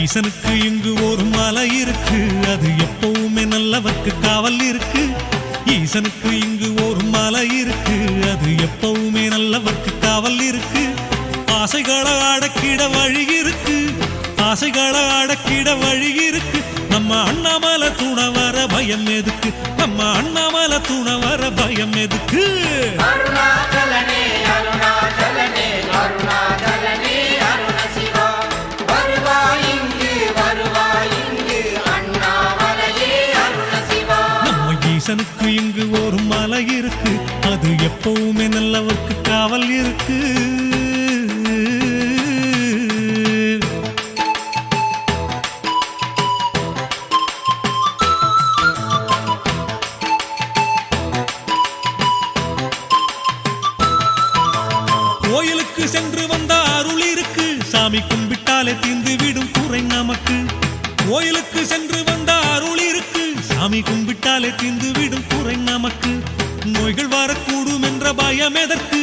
ஈசனுக்கு இங்கு ஒரு மலை இருக்கு, அது எப்பவுமே நல்லவர்க்கு காவல் இருக்கு. ஈசனுக்கு இங்கு ஒரு மலை இருக்கு, அது எப்பவுமே நல்லவர்க்கு காவல் இருக்கு. ஆசைகளை அடக்கிட வழி இருக்கு, ஆசைகளை அடக்கிட வழி இருக்கு. நம்ம அண்ணாமலை துணை வர பயம் எதுக்கு, நம்ம அண்ணாமலை துணை வர பயம் எதுக்கு. அருணாச்சலனே அருணாச்சலனே அருணாச்சலனே அருண சிவா வருவாய் இங்கு அண்ணாமலையே அருண சிவா. நம்ம ஈசனுக்கு இங்கு ஒரு மலை இருக்கு, அது எப்பவுமே நல்லவர்க்கு காவல் இருக்கு. கோயிலுக்கு சென்று வந்த அருள் இருக்கு, சாமி கும்பிட்டாலே தீர்ந்து விடும் குறை நமக்கு. கோயிலுக்கு சென்று வந்த அருள் இருக்கு, சாமி கும்பிட்டாலே தீர்ந்து விடும் குறை நமக்கு. நோய்கள் வரக்கூடும் என்ற பயம் எதற்கு,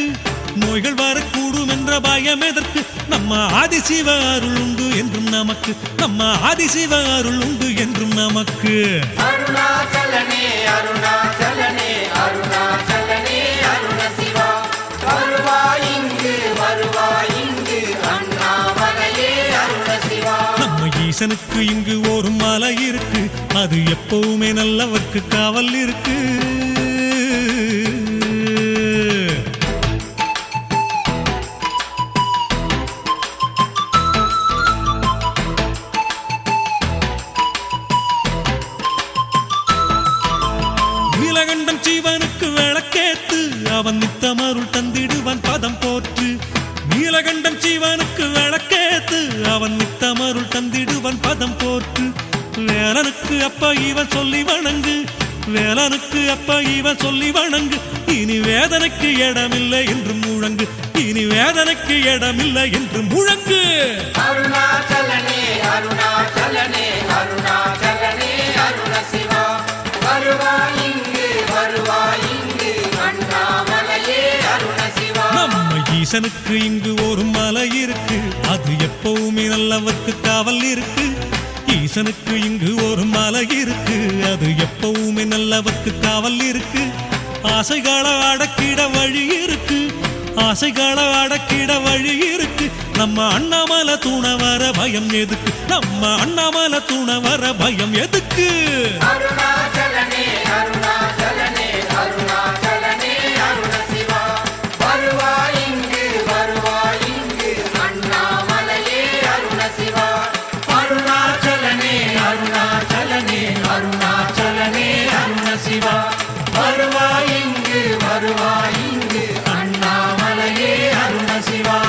நோய்கள் வரக்கூடும் என்ற பயம் எதற்கு. நம்ம ஆதிசிவ அருள் உண்டு என்றும் நமக்கு, நம்ம ஆதிசிவ அருள் உண்டு என்றும் நமக்கு. அருணாச்சலனே அருணாச்சலனே அருணாச்சலனே அருண சிவா வருவாய் இங்கு அண்ணாமலையே அருண சிவா. நம்ம ஈசனுக்கு இங்கு ஒரு மலை இருக்கு, அது எப்பவுமே நல்லவர்க்கு காவல் இருக்கு. நீலகண்டன் ஜீவனுக்கு விளக்கேத்து, அவன் நித்தம் அருள் தந்திடுவான் பதம் போற்று. நீலகண்டன் ஜீவனுக்கு விளக்கேத்து, அவன் நித்தம் அருள் தந்திடுவான் பதம் போற்று. வேலனுக்கு அப்ப இவன் சொல்லி வணங்கு, வேலனுக்கு அப்ப இவன் சொல்லி வணங்கு. இனி வேதனைக்கு இடமில்லை என்று முழங்கு, இனி வேதனைக்கு இடமில்லை என்று முழங்கு. அருணாச்சலனே அருணாச்சலனே அருணாச்சலனே அருண சிவா வருவாய் இங்கு அண்ணாமலையே அருண சிவா. நம்ம ஈசனுக்கு இங்கு ஒரு மலை இருக்கு, அது எப்பவுமே நல்லவர்க்கு காவல் இருக்கு. ஈசனுக்கு இங்கு ஒரு மலை இருக்கு, அது எப்பவுமே நல்லவர்க்கு காவல் இருக்கு. ஆசைகளை அடக்கிட வழி இருக்கு, ஆசைகளை அடக்கிட வழி இருக்கு. நம்ம அண்ணாமலை துணை வர பயம் எதுக்கு, நம்ம அண்ணாமலை துணை வர பயம் எதுக்கு. அருணாச்சலனே அருணாச்சலனே அருணாச்சலனே அருண சிவா வருவாய் இங்கு அண்ணாமலையே அருண சிவா. அருணாச்சலனே அருணாச்சலனே அருணாச்சலனே அருண சிவா வருவாய் இங்கு அண்ணாமலையே அருண சிவா.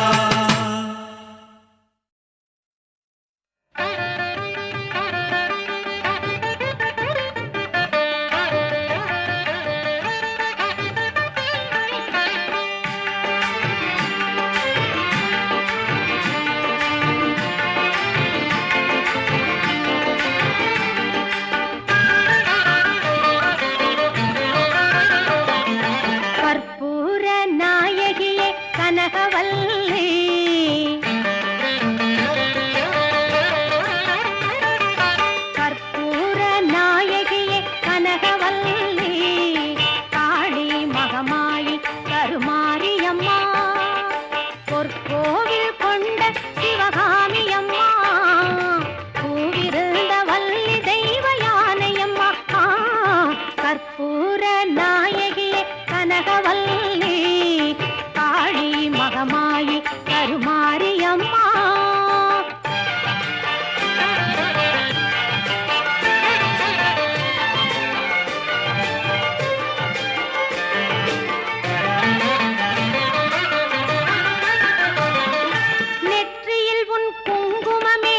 குங்குமமே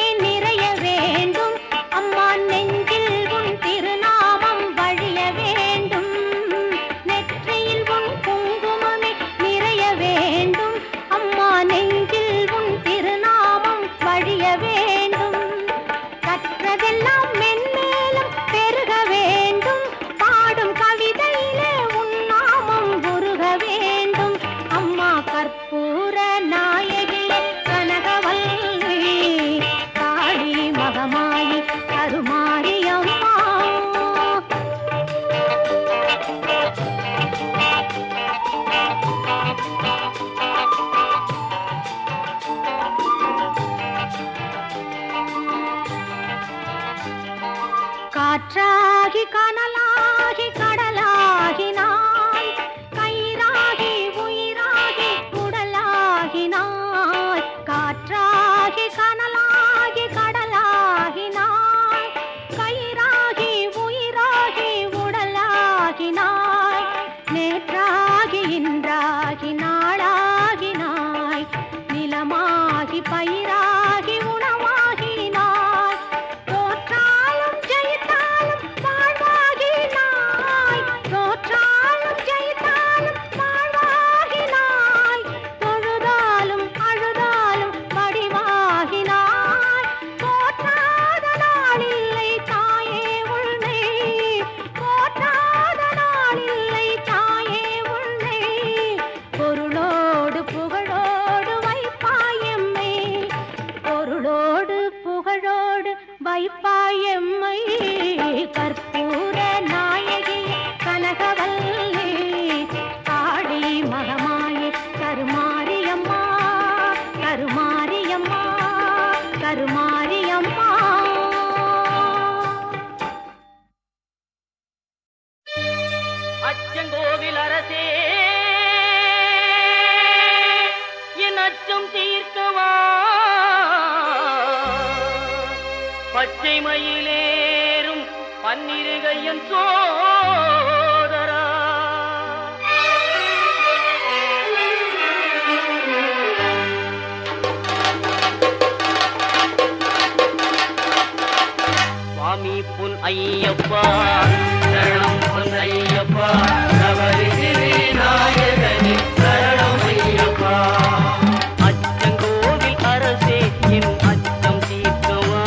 அச்சங்கோவில் அரசே என் அச்சம் தீர்க்கவா பச்சை மயிலேறும் பன்னிருகையன் சோதரா சுவாமி பொன் ஐயப்பா சரணம் பொன் ஐயப்பா சபரிகிரி நாயகனே சரணம் ஐயப்பா அச்சங்கோவில் அரசே என் அச்சம் தீர்க்கவா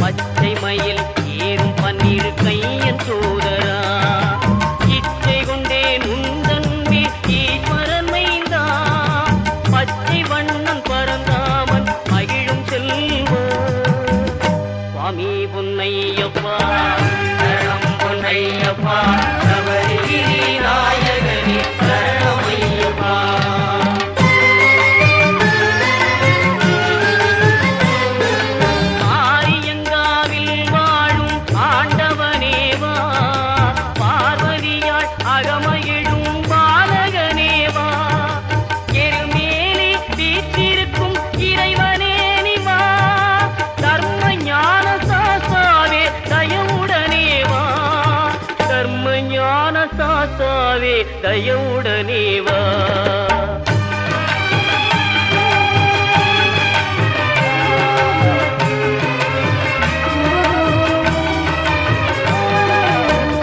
பச்சை மயில் ஏறும் பன்னிரு கையன் சோதரா இச்சை கொண்டேன் உந்தன்பே ஈஸ்வரன் மைந்தா பச்சை வண்ணன் பரந்தாமன் மகிழும் செல்வா சுவாமி பொன்னையப்பா சரணம் பொன்னையப்பா சபரிகிரி நாயகனே சரணம் ஐயப்பா ஆரியங்காவில் வாழும் ஆண்டவனேவா பார்வதியாள் அகமகிழும் பாலகனேவா எருமேலி வீற்றிருக்கும் இறைவனே நிவா தர்ம ஞான சாஸ்தாவே தயவுடனேவா தர்ம ஞான சாஸ்தாவே தயவுடனேவா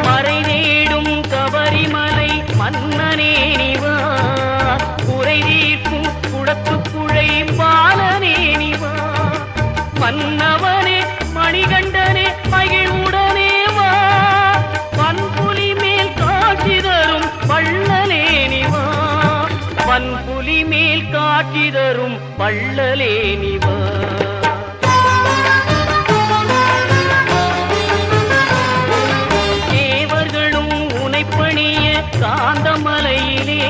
மறை தேடும் கபரிமலை மன்னனே நிவா குறை தீர்க்கும் குடத்துக்குழை பாலனே நிவா மன்னவனே மணிகண்டனே மகிழ்வுடனே வா பன்புலி மேல் காட்சி தரும் வள்ளலே நிவா பன்புலி மேல் காட்சி தரும் வள்ளலே நிவா தேவர்களும் உனைப்பணிய காந்தமலையிலே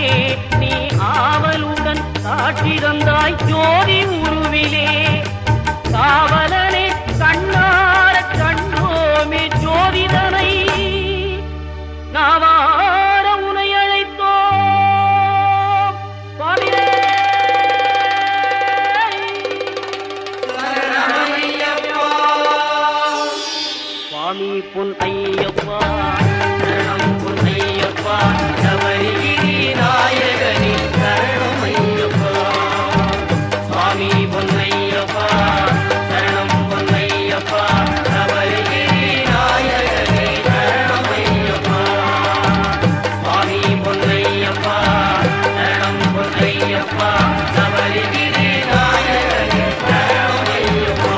நீ ஆவலுடன் காட்சி தந்தாய் ஜோதி உருவிலே காவலனே கண்ணார கண்டோமே ஜோதிதனை நாவார உனை அழைத்தோம் சுவாமியே சுவாமி பொன் ஐயப்பா சரணம் பொன் ஐயப்பா சபரிகிரி நாயகனே சரணம் ஐயப்பா சுவாமி பொன் ஐயப்பா சரணம் பொன் ஐயப்பா சபரிகிரி நாயகனே சரணம் ஐயப்பா சுவாமி பொன் ஐயப்பா சரணம் பொன் ஐயப்பா சபரிகிரி நாயகனே சரணம் ஐயப்பா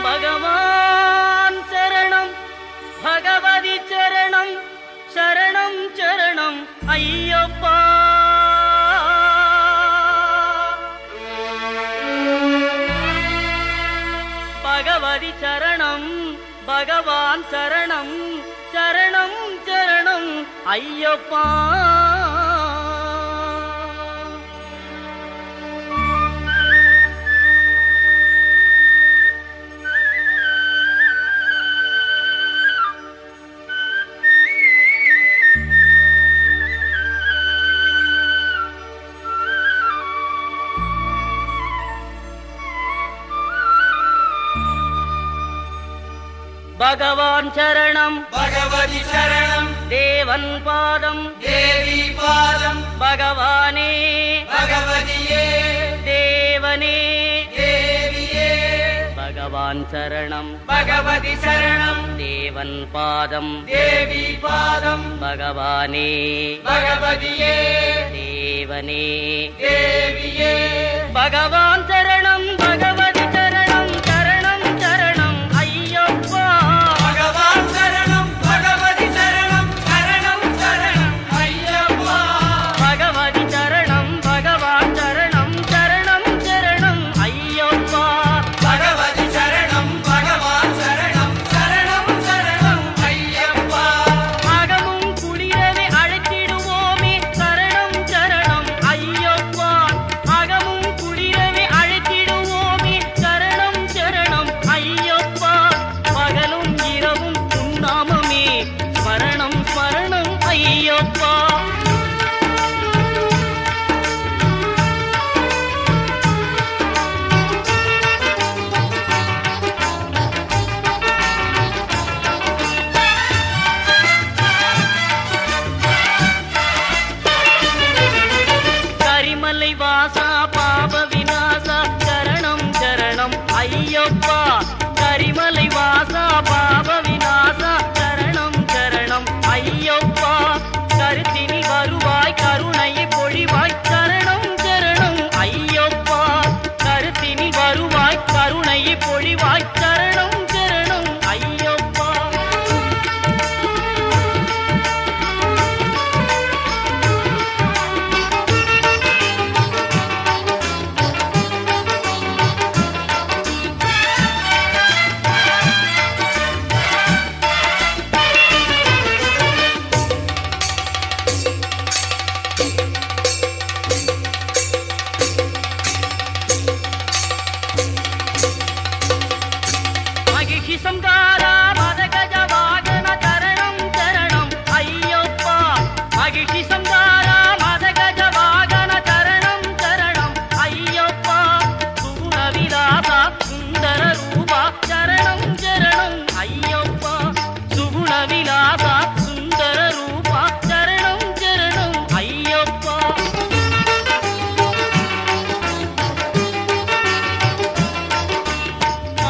பகவான் சரணம் பகவதி சரணம் சரணம் சரணம் ஐயப்பா பகவதி சரணம் பகவான் சரணம் சரணம் சரணம் ஐயப்பா பகவான் சரணம் பகவதி சரணம் தேவன் பாதம் தேவி பாதம் பகவானே பகவதியே தேவனே தேவியே பகவான் சரணம் பகவதி சரணம் தேவன் பாதம் தேவி பாதம் பகவானே பகவதியே தேவனே தேவியே பகவான் சரணம் பகவதி சரணம் சரணம் சரணம் ஐயப்பா பகவான் சரணம் பகவதி சரணம் சரணம் சரணம் ஐயப்பா பகவதி சரணம் பகவான் சரணம் சரணம் சரணம் ஐயப்பா பகவதி சரணம் பகவான் சரணம் சரணம் சரணம் ஐயப்பா அகமும் குளிரவே அழைத்திடுவோமே சரணம் சரணம் ஐயப்பா அகமும் குளிரவே அழைத்திடுவோமே பொழிவாய் சரணம் சரணம் ஐயப்பா. மகிழ்ச்சி சங்காரா மதகஜ வாகன சரணம் சரணம் ஐயப்பா. மகிழ்ச்சி சங்காரா மதகஜ வாகன சரணம் சரணம் ஐயப்பா. சுகுண விலாசா சுந்தர ரூபா சரணம் சரணம் ஐயப்பா. சுகுண விலாசா சுந்தர ரூபா சரணம் சரணம் ஐயப்பா.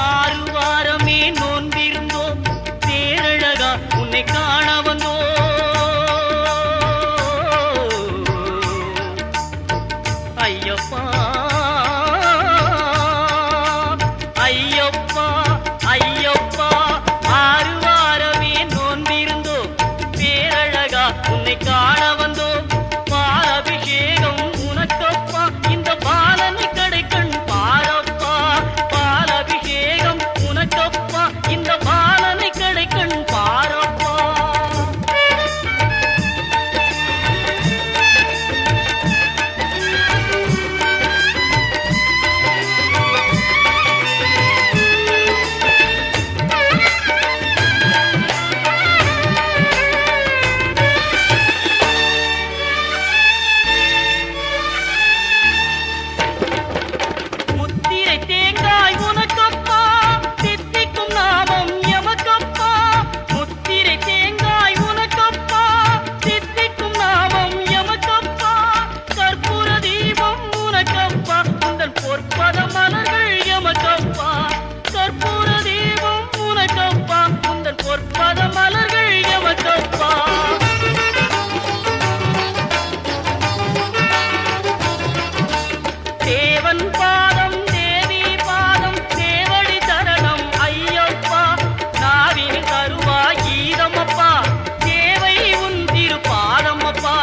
ஆறு வாரமே நோன்பிருந்தோம் பேரழகா உன்னை காண வந்தோம் ஐயப்பா ஐயப்பா ஐயப்பா. ஆறு வாரமே நோன்பிருந்தோம் பேரழகா உன்னை காண வந்தோம். பாலபிஷேகம் உனக்கப்பா இந்த பாலனை கடைக்கண் பாரப்பா. பாலபிஷேகம் உனக்கப்பா இந்த பாலனை கடைக்கண் பாரப்பா. முத்திரை தேங்காய் உனக்கப்பா தித்திக்கும் நாமம் எமக்கப்பா. முத்திரை தேங்காய் உனக்கப்பா தித்திக்கும் நாமம் எமக்கப்பா. கற்பூர தீபம் உனக்கப்பா உந்தன் பொற்பத மலர்கள் எமக்கப்பா. கற்பூர தீபம் உனக்கப்பா உந்தன் பொற்பத மலர்கள் எமக்கப்பா. தேவன் பாதம் தேவி பாதம் தேவடி சரணம் ஐயப்பா. நாவினில் தருவாய் கீதமப்பா தேவை உன் திரு பாதமப்பா.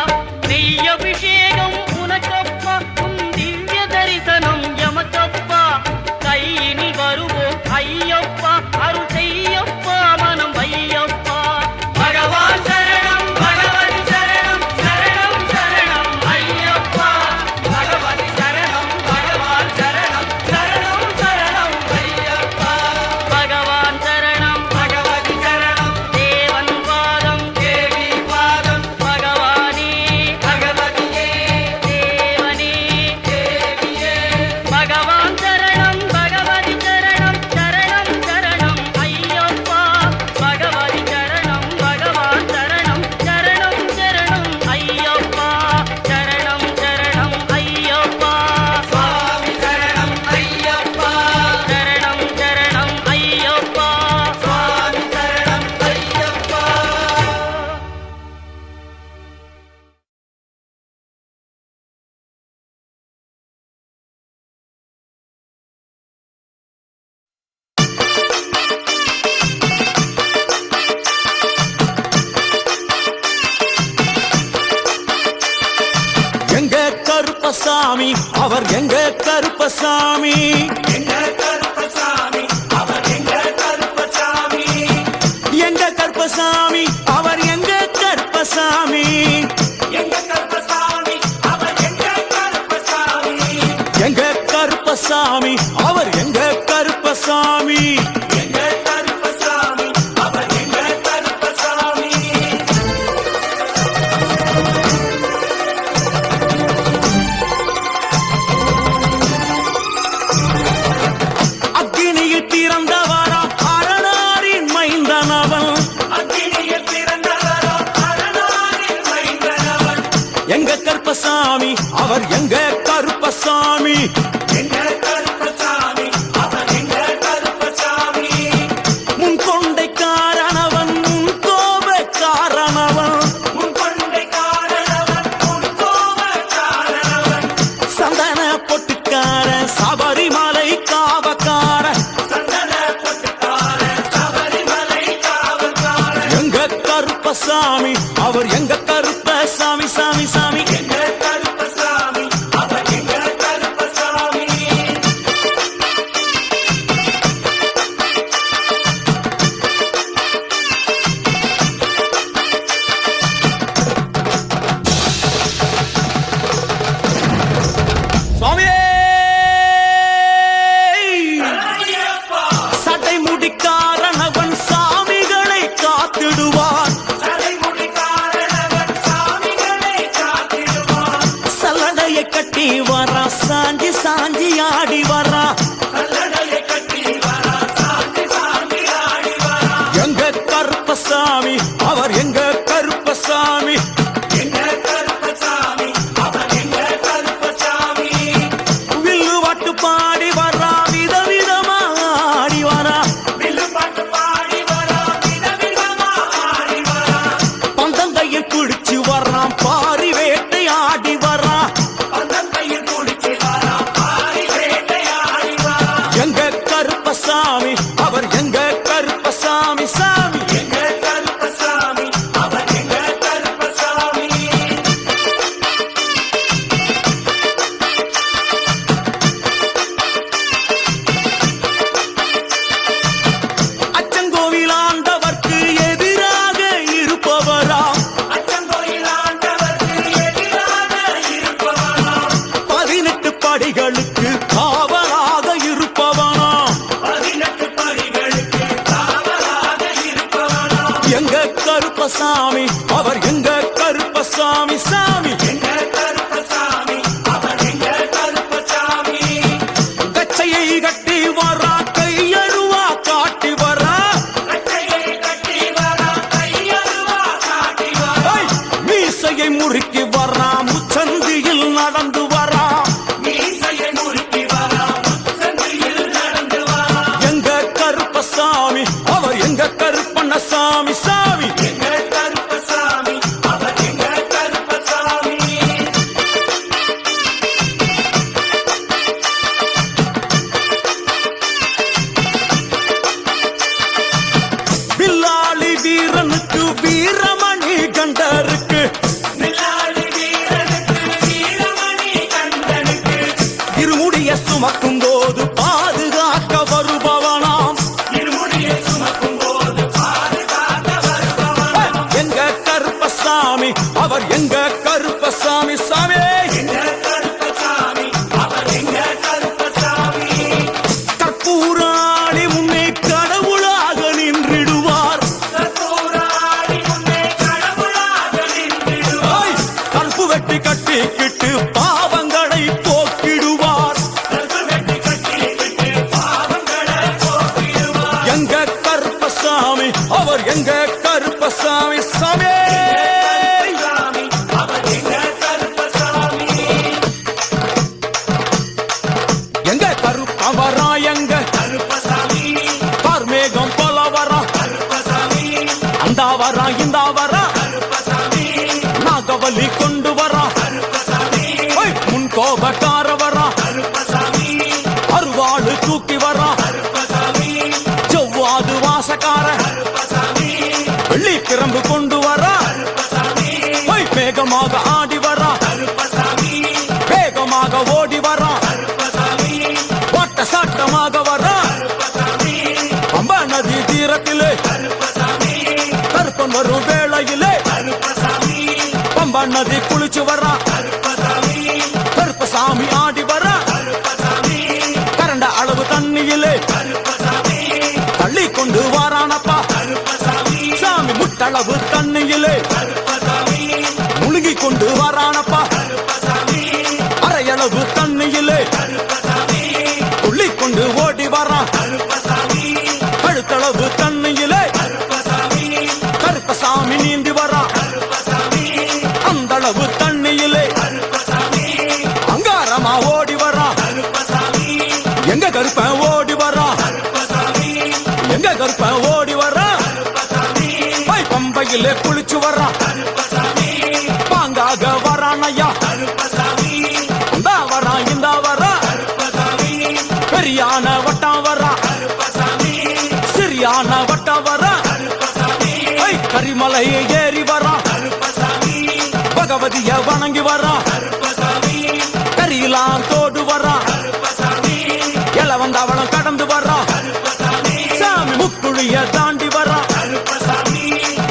நெய் அபிஷேகம் உனக்கப்பா உன் திவ்ய தரிசனம் எமக்கப்பா. கையினில் வருவோம் ஐயப்பா அருள் செய்யப்பா மனம் ஐயப்பா. பகவான் சரணம் பகவதி சரணம் சரணம் சரணம் ஐயப்பா. பகவதி சரணம் பகவான் சரணம் சரணம் சரணம் ஐயப்பா. பகவான் சரணம் பகவதி சரணம் தேவன் பாதம் தேவி பாதம் பகவானே பகவதியே தேவனே. தேவியே. பகவான் சரணம் பகவதி சரணம் சரணம் சரணம் ஐயப்பா. பகவதி சரணம் பகவான் சரணம் சரணம் சரணம் ஐயப்பா. சரணம் சரணம் ஐயப்பா. சுவாமி சரணம் ஐயப்பா. சரணம் சரணம் ஐயப்பா. சுவாமி சரணம் ஐயப்பா. எங்க கருப்பசாமி அவர் எங்க கருப்பசாமி. எங்க கருப்பசாமி அவர் எங்க கருப்பசாமி. எங்க கருப்பசாமி அவர் எங்க கருப்பசாமி. எங்க கருப்பசாமி அவர் எங்க கருப்பசாமி. எங்க கருப்பசாமி அவர் எங்க கருப்பசாமி. எங்க கருப்பசாமி அவர் எங்க கருப்பசாமி. அக்கினியில் பிறந்தவரா அரணாரின் மைந்தனவன். அக்கினியில் பிறந்தவரா அரணாரின் மைந்தனவன். எங்க கருப்பசாமி அவர் எங்க கருப்பசாமி. எங்க கருப்பசாமி அவர் எங்க கருப்பசாமி. முன் கொண்டை காரணவன் முன் கோப காரணவன். முன் கொண்டை காரணவன் முன் கோப காரணவன். சந்தன பொட்டுக்கார சபரிமலை காவக்கார. கருப்பசாமி அவர் எங்க கருப்பசாமி சாமி எங்க கருப்பசாமி அவர் எங்க கருப்பசாமி அச்சங்கோவில் ஆண்டவர்க்கு எதிராக இருப்பவராம் அச்சங்கோயில் ஆண்டவர்க்கு எதிராக இருப்பவனாம் 18 படிகளுக்கு காவலாக இருப்பவனாம் 18 படிகளுக்கு காவலாக இருப்பவனாம் எங்க கருப்பசாமி அவர் எங்க கருப்பசாமி சாமி எங்க கருப்பசாமி அவர் எங்க கருப்பசாமி கச்சையை கட்டி வரா கையருவா காட்டி வரா கட்டையை கட்டி வரா கையருவா காட்டி வரா ஐ! மீசையை முறுக்கி வரா முச்சந்தியில் நடந்து வரா மீசையை முறுக்கி வரா முச்சந்தியில் நடந்து வரா எங்க கருப்பசாமி அவர் எங்க கருப்பண்ணசாமி சாமி எங்க கருப்பசாமி அவர் எங்க கருப்பசாமி வில்லாளி வீரனுக்கு வீரமணி கண்டருக்கு நிலாளி வீரனுக்கு வீரமணி கண்டனுக்கு இருமுடிய சுமக்கும் போது பாதுகாக்க வருபவனாம் இருமுடிய சுமக்கும் போது பாதுகாக்க வருபவன் எங்க கருப்பசாமி அவர் எங்க கருப்பசாமி சாமி எங்க கருப்பசாமி அவர் எங்க கருப்பசாமி கற்பூராளி முன்னே கடவுளாக நின்றிடுவார் கற்பூராடி முன்னே கடவுளாக நின்றிடுவார் கற்பு வெட்டி கட்டிக்கிட்டு பாவங்களை போக்கிடுவார் கற்பு வெட்டி கட்டிக்கிட்டு பாவங்களை போக்கிடுவார் எங்க கருப்பசாமி அவர் எங்க கருப்பசாமி சாமி சாமி அவர் எங்க கருப்பசாமி எங்க கருப்பவரா எங்க கருப்பசாமி கார்மேகம் போல வரா கருப்பசாமி அந்த வரா இந்த வரா கருப்பசாமி நாகவலி கொண்டு வரா கருப்பசாமி ஓய், முன் கோபக்கார வரா கருப்பசாமி அருவாளு தூக்கி வரா கருப்பசாமி செவ்வாது வாசக்கார கருப்பசாமி வெள்ளி கிரம்பு கொண்டு வரா கருப்பசாமி ஓய், வேகமாக ஆடி வரா கருப்பசாமி வேகமாக ஓடி வரா கருப்பசாமி ஓட்ட சாட்டமாக வரா கருப்பசாமி பம்பா நதி தீரத்திலே கருப்பசாமி கருப்பன் வரும் வேளையிலே கருப்பசாமி பம்பா நதி குளிச்சு வரா கருப்பசாமி கருப்பசாமி ஆடி வரா கருப்பசாமி கரண்ட அளவு தண்ணியிலே கருப்பசாமி தள்ளி கொண்டு வாரானப்பா கருப்பசாமி சாமி முட்டளவு தண்ணியிலே கருப்பசாமி முழுகி கொண்டு வாரானப்பா கருப்பசாமி அரையளவு தண்ணியிலே கருப்பசாமி துள்ளி கொண்டு ஓடி வரா கருப்பசாமி கழுத்தளவு தண்ணியிலே கருப்பசாமி கருப்பசாமி நீந்தி வரா கருப்பசாமி அந்த அளவு தண்ணியிலே கருப்பசாமி அங்காரமா ஓடி வரா கருப்பசாமி எங்க கருப்பன் ஓடி வரா கருப்பசாமி எங்க கருப்பன் ஓடி வரா கருப்பசாமி போய் பம்பையிலே குளிச்சு வரா கருப்பசாமி பாங்காக வரானையா கருப்பசாமி இந்த வரா இந்த வரா கருப்பசாமி பெரியான வட்டம் வரா கருப்பசாமி சிறியான வட்டம் வரா கருப்பசாமி ஐ, கரிமலையை ஏறி வரா கருப்பசாமி பகவதிய வணங்கி வரா கருப்பசாமி கரியெல்லாம் தோடு வரா கருப்பசாமி இளவந்தவளம் கடந்து வரா கருப்பசாமி சாமி முக்குழிய தாண்டி வரா கருப்பசாமி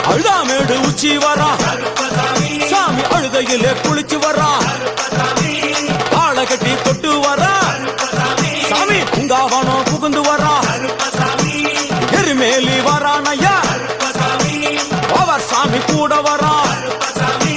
அழுதாமேடு உச்சி வரா கருப்பசாமி சாமி அழுதையிலே குளிச்சு வரா கருப்பசாமி ஆளை கட்டி தொட்டு வரா கருப்பசாமி சாமி உங்காவனம் புகுந்து வரா கருப்பசாமி எருமேலி வரானையா கருப்பசாமி அவர் சாமி கூட வரா கருப்பசாமி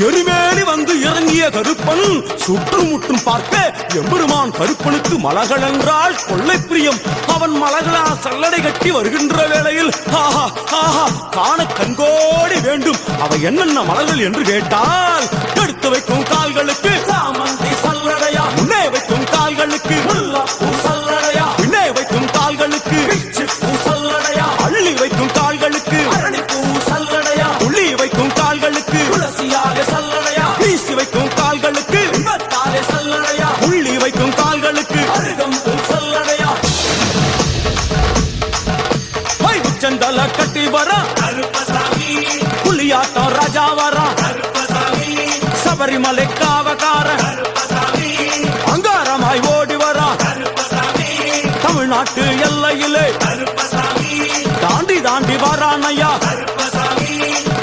எருமேலி வந்து இறங்கிய கருப்பன் சுற்றுமுற்றும் பார்க்க எம்பெருமான் கருப்பனுக்கு மலகள் என்றால் கொள்ளை பிரியம் அவன் மலகளால் சல்லடை கட்டி வருகின்ற வேளையில் ஆஹா ஆஹா காண கண்கோடி வேண்டும் அவை என்னென்ன மலர்கள் என்று கேட்டால் எடுத்து வைக்கும் கால்களுக்கு சாமந்தி சல்லடையா முன்னே வைக்கும் கால்களுக்கு முல்லைப்பூ சல்லடையா பின்னே வைக்கும் கால்களுக்கு பிச்சிப்பூ சல்லடையா அள்ளி வைக்கும் கால்களுக்கு அரளிப்பூ சல்லடையா உள்ளி வைக்கும் கால்களுக்கு துளசியாக சல்லடையா வீசி வைக்கும் கால்களுக்கு இன்பத்தாலே சல்லடையா உள்ளி வைக்கும் கால்களுக்கு அருகம்பூ சல்லடையா வரா கருப்பசாமி புலியாட்டம் ராஜா வரா கருப்பசாமி சபரிமலை காவகார கருப்பசாமி அங்காரமாய் ஓடி வரா கருப்பசாமி தமிழ்நாட்டு எல்லையிலே கருப்பசாமி தாண்டி தாண்டி வரானையா கருப்பசாமி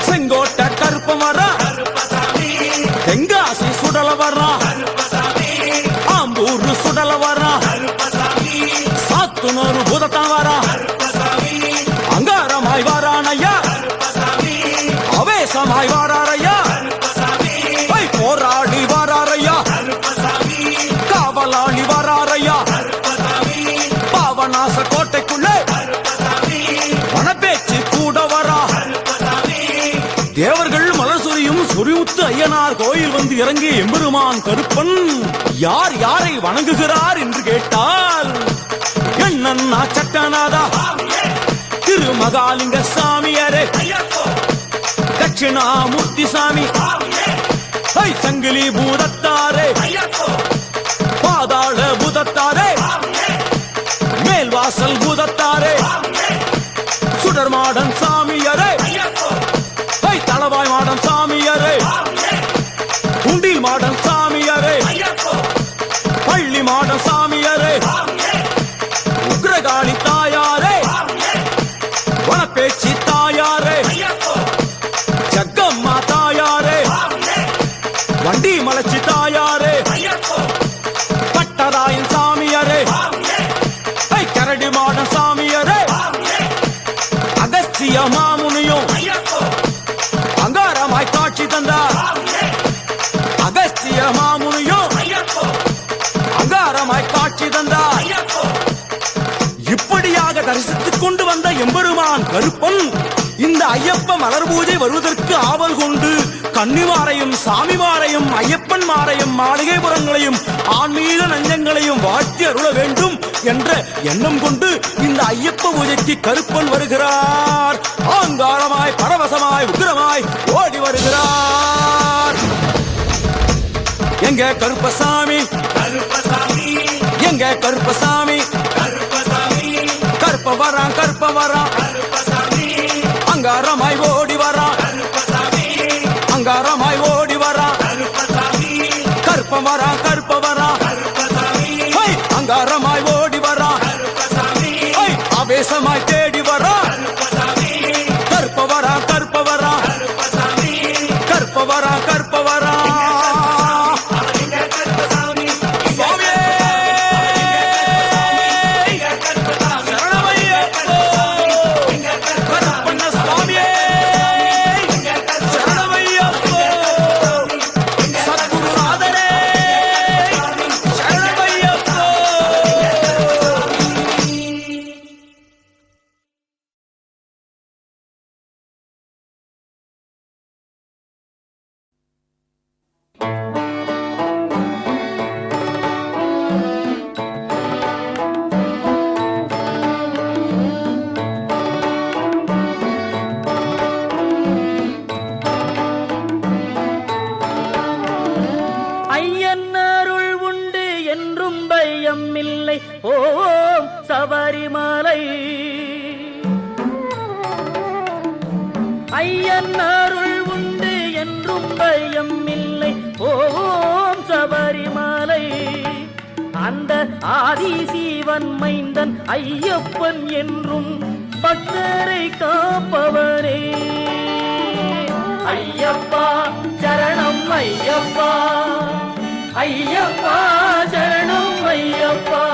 செங்கோட்டை கருப்ப வரா கருப்பசாமி தெங்காசி சுடல வரா கருப்பசாமி ஆம்பூர் சுடல வரா கருப்பசாமி சாத்துனூர் புதத்தான் வரா கருப்பசாமி அங்காரமாய் வரானையா கருப்பசாமி அவேசமாய் வாராரையா கருப்பசாமி போராடி வாராரையா கருப்பசாமி காவலாளி வாராரையா கருப்பசாமி பாவநாச கோட்டைக்குள்ளே கருப்பசாமி வனப்பேச்சு கூட வரா கருப்பசாமி தேவர்கள் மலர் சொரியும் சொரிமுத்து ஐயனார் கோயில் வந்து இறங்கிய எம்பெருமான் கருப்பன் யார் யாரை வணங்குகிறார் என்று கேட்டால் எண்ணன்னா சட்டநாதா திருமகாலிங்க சாமியாரே ஐயப்போ தட்சிணாமூர்த்தி சாமி சாமியே சங்கிலி பூதத்தாரே ஐயப்போ பாதாள பூதத்தாரே சாமியே மேல்வாசல் பூதத்தாரே சாமியே சுடர்மாடன் சாமியாரே ஐயப்போ தளவாய் மாடன் சாமியாரே சாமியே குண்டில் மாடன் சாமியாரே ஐயப்போ பள்ளி மாடன் சாமியாரே சாமியே உக்ரகாளி தாயாரே சாமியே வனப்பேச்சி தாயாரே ஐயப்போ ஜக்கம்மா தாயாரே சாமியே வண்டி மலைச்சி தாயாரே ஐயப்போ பட்டராயன் சாமியாரே சாமியே கரடி மாடன் சாமியாரே சாமியே அகஸ்திய மாமுனியும் ஐயப்போ அங்காரமாய் காட்சி தந்தார் சாமியே அகஸ்திய மாமுனியும் ஐயப்போ அங்காரமாய் காட்சி தந்தார் ஐயப்போ இப்படியாக தரிசித்துக் கொண்டு வந்த எம்பெருமான் கருப்பன் இந்த ஐயப்ப மலர் பூஜை வருவதற்கு ஆவல் கொண்டு கன்னிமாரையும் சாமிமாரையும் ஐயப்பன் மாரையும் மாளிகைபுரங்களையும் ஆன்மீக நஞ்சங்களையும் வாழ்த்தி அருள வேண்டும் என்ற எண்ணம் கொண்டு இந்த ஐயப்ப பூஜைக்கு கருப்பன் வருகிறார் ஆங்காரமாய் பரவசமாய் உக்கிரமாய் ஓடி வருகிறார் எங்க கருப்பசாமி கருப்பசாமி எங்க கருப்பசாமி கருப்பசாமி கருப்ப வரான் கருப்ப வரான் கருப்பசாமி அங்காரமாய் ஓடி வரான் கருப்பசாமி அங்காரமாய் ஓடி வரான் கருப்பசாமி கருப்ப வரான் கருப்ப வரான் கருப்பசாமி அங்காரமாய் ஓடி வரான் கருப்பசாமி ஆவேசமாய் தேடி வரான் கருப்பசாமி கருப்ப வரான் கருப்ப வரான் கருப்பசாமி கருப்ப வரான் கருப்ப வரான் அவலிங்க கருப்பசாமி சுவாமியே கருப்பசாமி சரணமையப்போ கருப்பண்ண சுவாமியே சரணமையப்போ சத்குருநாதரே சரணமையப்போ ஐயன் அருள் உண்டு என்றும் பயம் இல்லை ஓம் சபரிமலை ஐயன் அருள் உண்டு என்றும் பயம் இல்லை ஓம் சபரிமலை அந்த ஆதிசீவன் மைந்தன் ஐயப்பன் என்றும் பக்தரை காப்பவரே ஐயப்பா சரணம் ஐயப்பா ஐயப்பா சரணம் ஐயப்பா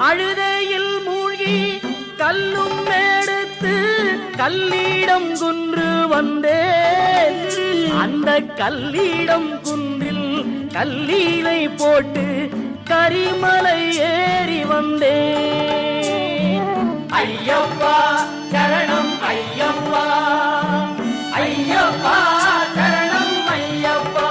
அழுதையில் மூழ்கி கல்லும் எடுத்து கல்லிடம் குன்று வந்தேன் அந்த கல்லிடம் குன்றில் கல்லீலை போட்டு கரிமலை ஏறி வந்தேன் ஐயப்பா சரணம் ஐயப்பா ஐயப்பா சரணம் ஐயப்பா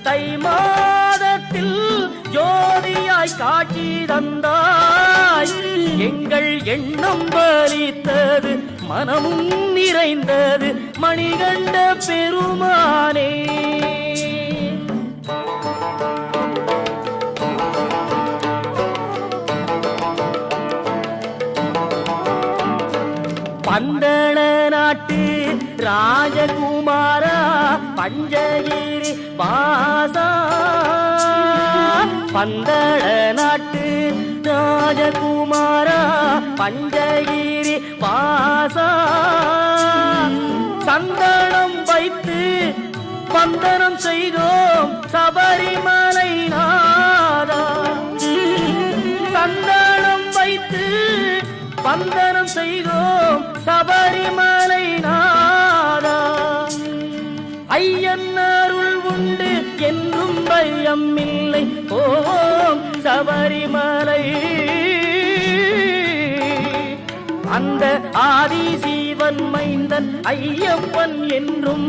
தை மாதத்தில் ஜோதியாய் காட்சி தந்தாய் எங்கள் எண்ணம் பலித்தது மனமும் நிறைந்தது மணிகண்ட பெருமானே பந்தள நாட்டு ராஜகுமாரா பஞ்சகிரி வாசா பந்தள நாட்டு ராஜகுமாரா பஞ்சகிரி வாசா சந்தனம் வைத்து வந்தனம் செய்தோம் சபரிமலை நாதா சந்தனம் வைத்து வந்தனம் செய்தோம் சபரிமலை நாதா ஐயன் அருள் உண்டு என்றும் பயம் இல்லை ஓம் சபரிமலை அந்த ஆதி சிவன் மைந்தன் ஐயப்பன் என்றும்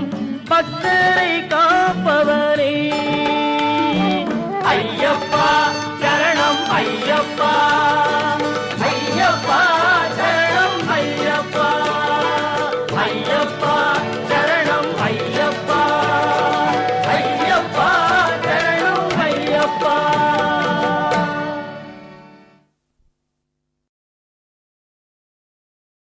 பக்தரை காப்பவரே ஐயப்பா சரணம் ஐயப்பா ஐயப்பா